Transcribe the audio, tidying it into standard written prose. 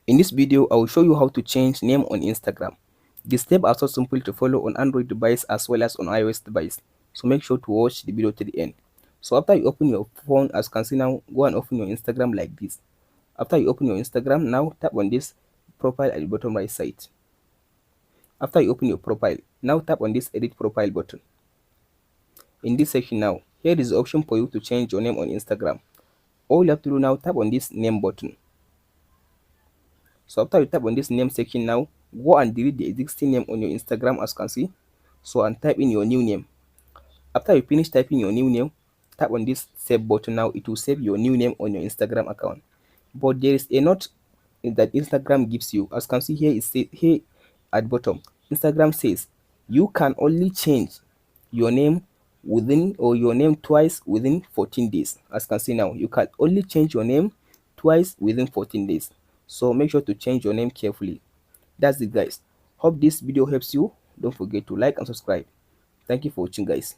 In this video, I will show you how to change name on Instagram. The steps are so simple to follow on Android device as well as on iOS device. So make sure to watch the video to the end. So after you open your phone, as you can see now, go and open your Instagram like this. After you open your Instagram, now tap on this profile at the bottom right side. After you open your profile, now tap on this edit profile button. In this section now, here is the option for you to change your name on Instagram. All you have to do now, tap on this name button. So after you tap on this name section now, go and delete the existing name on your Instagram as you can see. So and type in your new name. After you finish typing your new name, tap on this save button now. It will save your new name on your Instagram account. But there is a note that Instagram gives you. As you can see here, it says here at bottom, Instagram says you can only change your name within or your name twice within 14 days. As you can see now, you can only change your name twice within 14 days. So make sure to change your name carefully. That's it guys. Hope this video helps you. Don't forget to like and subscribe. Thank you for watching guys.